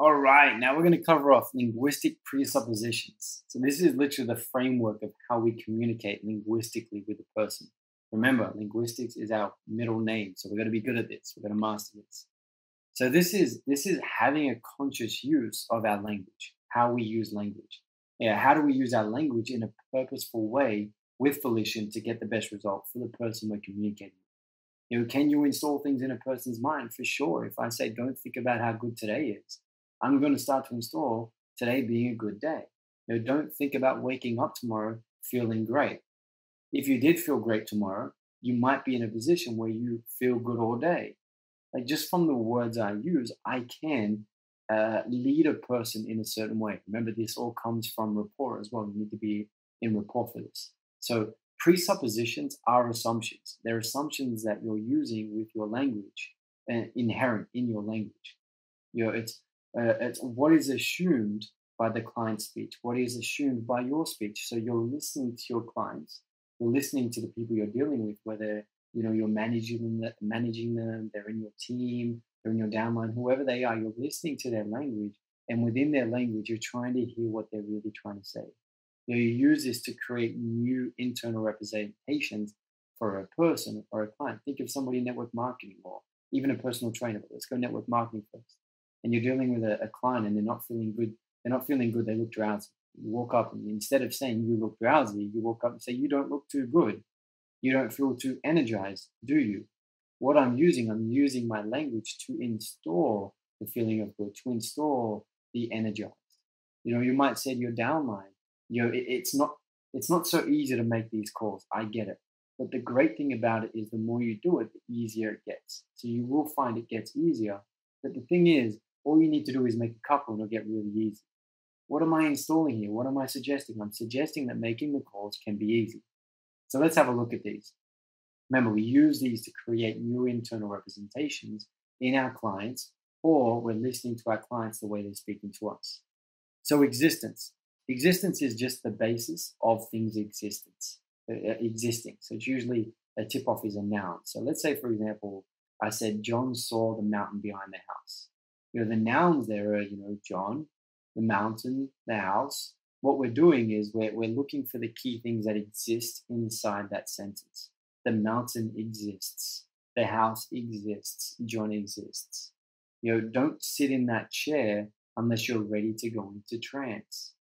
All right, now we're going to cover off linguistic presuppositions. So this is literally the framework of how we communicate linguistically with a person. Remember, linguistics is our middle name, so we're going to be good at this. We're going to master this. So this is having a conscious use of our language, how we use language. Yeah, how do we use our language in a purposeful way with volition to get the best result for the person we're communicating with? Can you install things in a person's mind? For sure. If I say, don't think about how good today is, I'm going to start to install today being a good day. Don't think about waking up tomorrow feeling great. If you did feel great tomorrow, you might be in a position where you feel good all day. Like just from the words I use, I can lead a person in a certain way. Remember, this all comes from rapport as well. You need to be in rapport for this. So presuppositions are assumptions. They're assumptions that you're using with your language, inherent in your language. It's what is assumed by the client's speech, what is assumed by your speech. So you're listening to your clients, you're listening to the people you're dealing with, whether you're managing them, they're in your team, they're in your downline, whoever they are, you're listening to their language, and within their language, you're trying to hear what they're really trying to say. You use this to create new internal representations for a person or a client. Think of somebody in network marketing or even a personal trainer, but let's go network marketing first. And you're dealing with a client and they're not feeling good. They're not feeling good. They look drowsy. You walk up and instead of saying you look drowsy, you walk up and say you don't look too good. You don't feel too energized, do you? I'm using my language to install the feeling of good, to install the energized. You might say to your downline, it's not so easy to make these calls. I get it. But the great thing about it is the more you do it, the easier it gets. So you will find it gets easier. But the thing is, all you need to do is make a couple and it'll get really easy. What am I installing here? What am I suggesting? I'm suggesting that making the calls can be easy. So let's have a look at these. Remember, we use these to create new internal representations in our clients, or we're listening to our clients the way they're speaking to us. So existence. Existence is just the basis of things existing. So it's usually a tip-off is a noun. So let's say, for example, I said, John saw the mountain behind the house. The nouns there are, John, the mountain, the house. What we're doing is we're looking for the key things that exist inside that sentence. The mountain exists. The house exists. John exists. Don't sit in that chair unless you're ready to go into trance.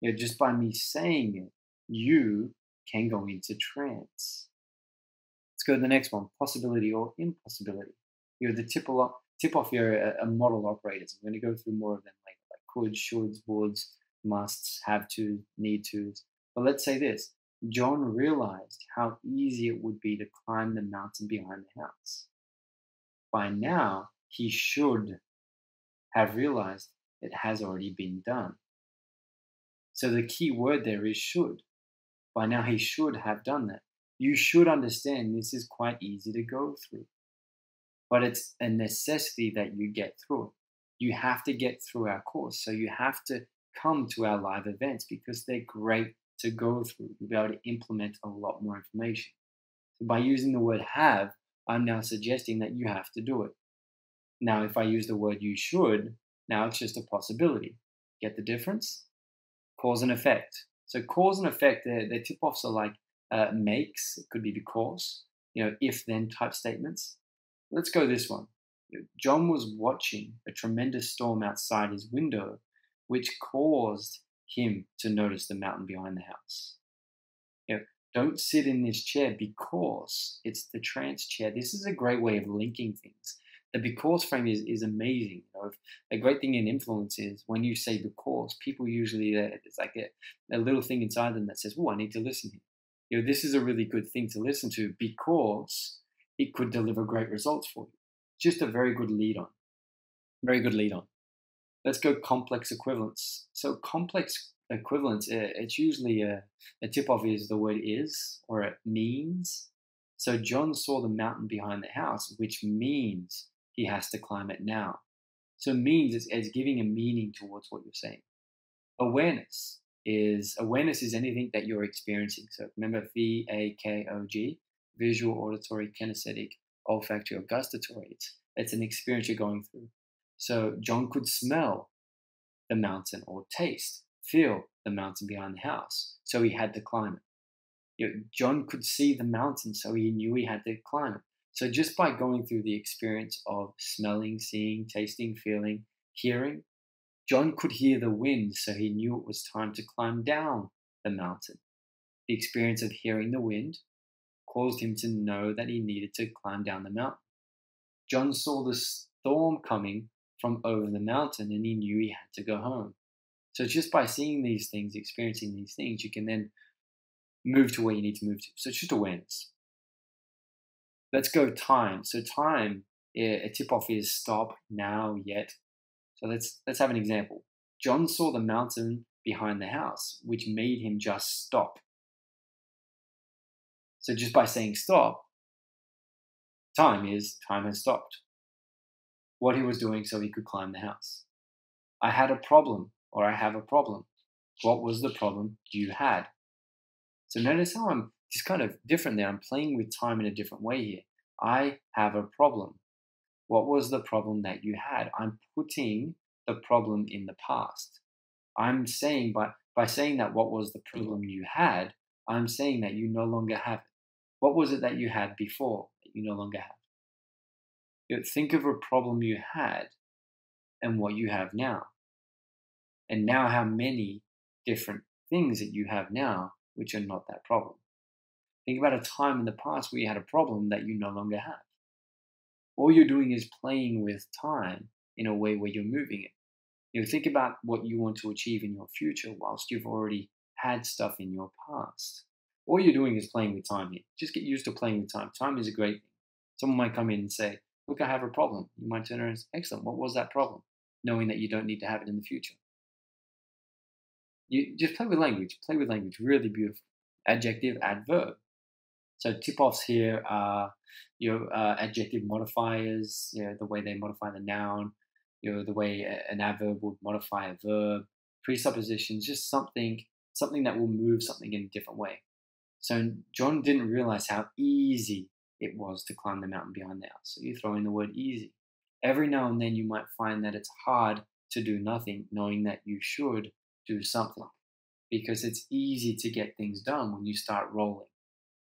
Just by me saying it, you can go into trance. Let's go to the next one, possibility or impossibility. The tip off here are model operators. I'm going to go through more of them later, like could, shoulds, woulds, musts, have to, need tos. But let's say this. John realized how easy it would be to climb the mountain behind the house. By now, he should have realized it has already been done. So the key word there is should. By now, he should have done that. You should understand this is quite easy to go through. But it's a necessity that you get through it. You have to get through our course. So you have to come to our live events because they're great to go through. You'll be able to implement a lot more information. So by using the word have, I'm now suggesting that you have to do it. Now, if I use the word you should, now it's just a possibility. Get the difference? Cause and effect. So cause and effect, their tip-offs are like makes, it could be because, if-then type statements. Let's go this one. John was watching a tremendous storm outside his window, which caused him to notice the mountain behind the house. Don't sit in this chair because it's the trance chair. This is a great way of linking things. The because frame is amazing. A great thing in influence is when you say because, people usually, it's like a little thing inside them that says, oh, I need to listen here. This is a really good thing to listen to because it could deliver great results for you. Just a very good lead on. Very good lead on. Let's go complex equivalence. So complex equivalence, it's usually a tip-off is the word is or it means. So John saw the mountain behind the house, which means he has to climb it now. So means it's giving a meaning towards what you're saying. Awareness is anything that you're experiencing. So remember VAKOG, visual, auditory, kinesthetic, olfactory, or gustatory. It's an experience you're going through. So John could smell the mountain or taste, feel the mountain behind the house. So he had to climb it. John could see the mountain, so he knew he had to climb it. So just by going through the experience of smelling, seeing, tasting, feeling, hearing, John could hear the wind, so he knew it was time to climb down the mountain. The experience of hearing the wind caused him to know that he needed to climb down the mountain. John saw the storm coming from over the mountain, and he knew he had to go home. So just by seeing these things, experiencing these things, you can then move to where you need to move to. So it's just awareness. Let's go time. So time, a tip-off is stop, now, yet. So let's have an example. John saw the mountain behind the house, which made him just stop. So just by saying stop, time has stopped. What he was doing so he could climb the house. I had a problem, or I have a problem. What was the problem you had? So notice how I'm just kind of different there. I'm playing with time in a different way here. I have a problem. What was the problem that you had? I'm putting the problem in the past. I'm saying by saying that what was the problem you had, I'm saying that you no longer have it. What was it that you had before that you no longer have? Think of a problem you had and what you have now. And now how many different things that you have now which are not that problem. Think about a time in the past where you had a problem that you no longer have. All you're doing is playing with time in a way where you're moving it. Think about what you want to achieve in your future whilst you've already had stuff in your past. All you're doing is playing with time here. Just get used to playing with time. Time is a great thing. Someone might come in and say, look, I have a problem. You might turn around and say, excellent, what was that problem? Knowing that you don't need to have it in the future. You just play with language, really beautiful. Adjective, adverb. So tip-offs here are your adjective modifiers, the way they modify the noun, the way an adverb would modify a verb, presuppositions, just something that will move something in a different way. So John didn't realize how easy it was to climb the mountain behind the house. So you throw in the word easy. Every now and then you might find that it's hard to do nothing, knowing that you should do something, because it's easy to get things done when you start rolling.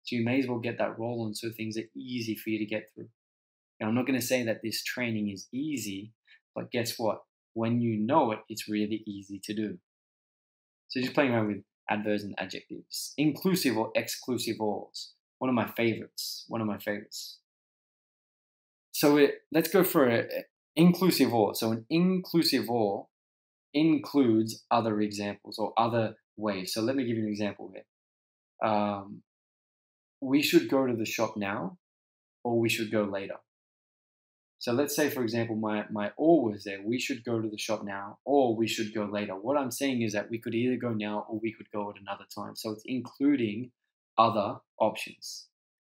So you may as well get that rolling so things are easy for you to get through. Now, I'm not going to say that this training is easy, but guess what? When you know it, it's really easy to do. So just playing around with adverbs and adjectives. Inclusive or exclusive ors. One of my favorites. So let's go for an inclusive or. So an inclusive or includes other examples or other ways. So let me give you an example here. We should go to the shop now, or we should go later. So let's say, for example, my or was there. We should go to the shop now, or we should go later. What I'm saying is that we could either go now or we could go at another time. So it's including other options.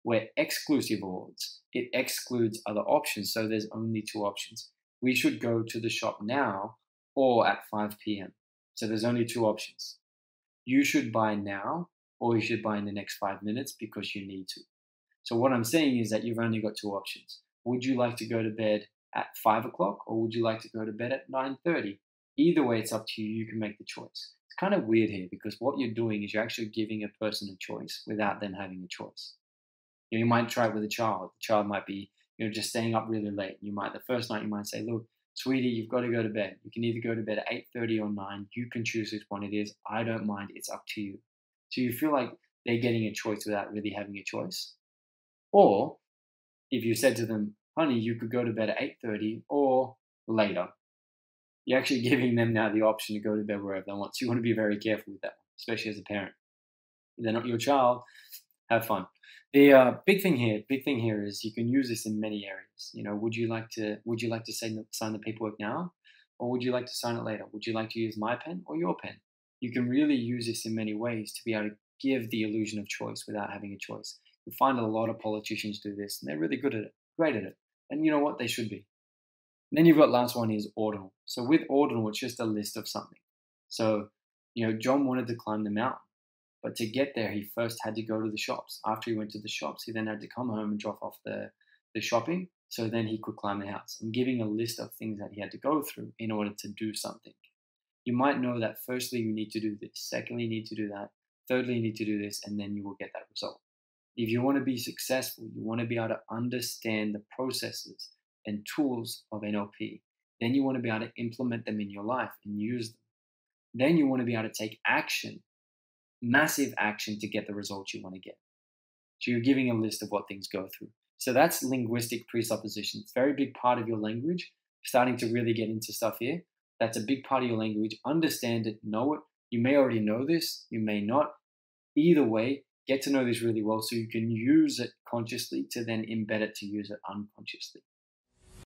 Where exclusive words, it excludes other options. So there's only two options. We should go to the shop now or at 5 p.m. So there's only two options. You should buy now, or you should buy in the next 5 minutes because you need to. So what I'm saying is that you've only got two options. Would you like to go to bed at 5 o'clock, or would you like to go to bed at 9:30? Either way, it's up to you. You can make the choice. It's kind of weird here because what you're doing is you're actually giving a person a choice without them having a choice. You might try it with a child. The child might be, just staying up really late. The first night you might say, look, sweetie, you've got to go to bed. You can either go to bed at 8:30 or 9. You can choose which one it is. I don't mind. It's up to you. So you feel like they're getting a choice without really having a choice. Or if you said to them, honey, you could go to bed at 8:30 or later, you're actually giving them now the option to go to bed wherever they want. So you want to be very careful with that one, especially as a parent. If they're not your child, have fun. The big thing here is you can use this in many areas. Would you like to sign the paperwork now, or would you like to sign it later? Would you like to use my pen or your pen? You can really use this in many ways to be able to give the illusion of choice without having a choice. You find a lot of politicians do this, and they're really good at it, great at it. And you know what? They should be. And then you've got last one is ordinal. So with ordinal, it's just a list of something. So, John wanted to climb the mountain. But to get there, he first had to go to the shops. After he went to the shops, he then had to come home and drop off the shopping. so then he could climb the house. I'm giving a list of things that he had to go through in order to do something. You might know that firstly, you need to do this. Secondly, you need to do that. Thirdly, you need to do this, and then you will get that result. If you want to be successful, you want to be able to understand the processes and tools of NLP. Then you want to be able to implement them in your life and use them. Then you want to be able to take action, massive action, to get the results you want to get. So you're giving a list of what things go through. So that's linguistic presuppositions. Very big part of your language. Starting to really get into stuff here. That's a big part of your language. Understand it, know it. You may already know this, you may not. Either way, get to know this really well so you can use it consciously to then embed it to use it unconsciously.